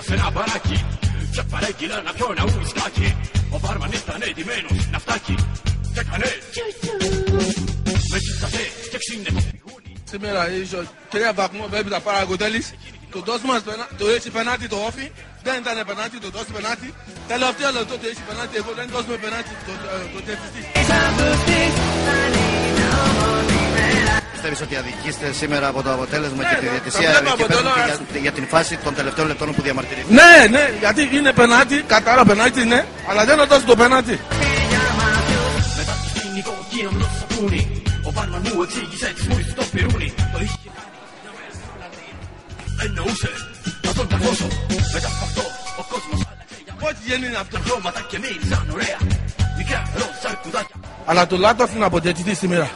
σε ένα μπαράκι. Σε παρέκειλα να πιω ένα ουισκάκι. Ο μπάρμαν ήταν εντυμένος ναυτάκι. Και έκανε με κοίταζε και ξύνε. Σήμερα ίσως 3 βαθμούς πρέπει να πάρει ο Τέλης. Το δώσει μας το έτσι πενάτι το όφι. Δεν ήταν πενάτι, το δώσει πενάτι. Τελευταίο λεπτό το έτσι πενάτι, εγώ δεν δώσουμε πενάτι το τεφιστή. Πιστεύεις ότι αδικείστε σήμερα από το αποτέλεσμα και τη διαιτησία για την φάση των τελευταίων λεπτών που διαμαρτυρήθηκε? Ναι, γιατί είναι πενάτι, κατάλαβα πενάτι είναι, αλλά δεν θα δώσει το πενάτι. Μετά το σκηνικό γίνω με το σαπούνι. Ο μπάρμαν μου εξήγησε τις μούρες του το πυρούνι. Το είχε εννοούσε να τον ταγώσω. Μετά από αυτό ο κόσμος άλλαξε για Πώς γίνει αυτό? χρώματα και μύριζαν ωραία. Μικρά ροζ αρκουδάκια. Αλλά του λάθος είναι από διαιτητή σήμερα.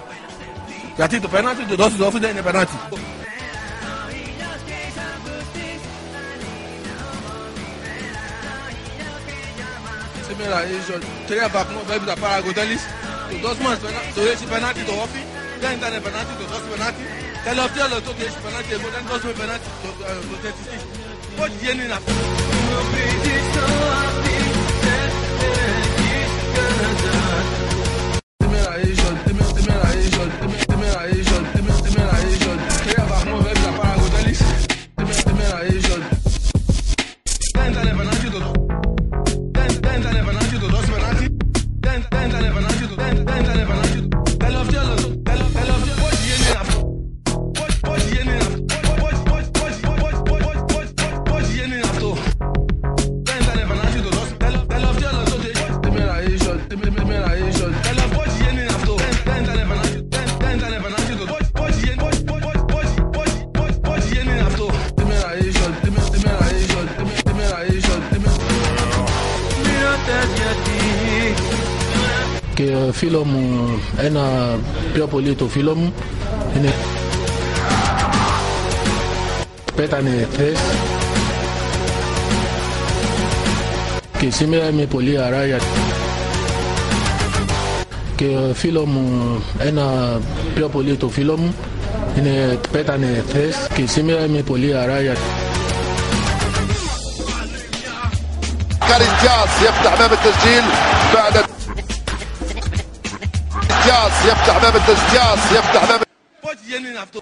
Γιατί το πενάτι το δώσει το όφι δεν είναι πενάτι. Σήμερα ίσως 3 βαθμούς πρέπει να πάρει ο Τέλης. Το δώσει μας το έτσι πενάτι το όφι. Δεν ήταν πενάτι, το δώσει πενάτι. Τελευταίο λεπτό το έτσι πενάτι, εγώ δεν δώσουμε πενάτι το τεφιστή. Πώς γίνει αυτό? Σήμερα ίσως 3 βαθμούς πρέπει να πάρει ο Τέλης. Σήμερα ίσως δεν ήταν πενάτι το δώσει. Δεν ήταν πενάτι, το δώσει πενάτι. Δεν ήταν πενάτι, δεν ήταν πενάτι. Τελευταίο λεπτό, πώς γίνει αυτό? Πώς γίνει αυτό? Πώς γίνει αυτό? Δεν ήταν πενάτι, το δώσει. Τελευταίο λεπτό, σήμερα ίσως, πώς γίνει αυτό? Δεν ήταν πενάτι, δεν ήταν πενάτι, το δώσει. Πώς γίνει αυτό? Σήμερα ίσως. Και φίλο μου, ένα πιο πολύ το φίλο μου, είναι πέτανε χθες και σήμερα είμαι πολύ αράγια. Και φίλο μου, ένα πιο πολύ το φίλο μου, είναι πέτανε χθες και σήμερα είμαι πολύ αράγια. كارين دياز يفتح باب التسجيل بعد دياز يفتح باب التسجيل. Πώς γίνει αυτό?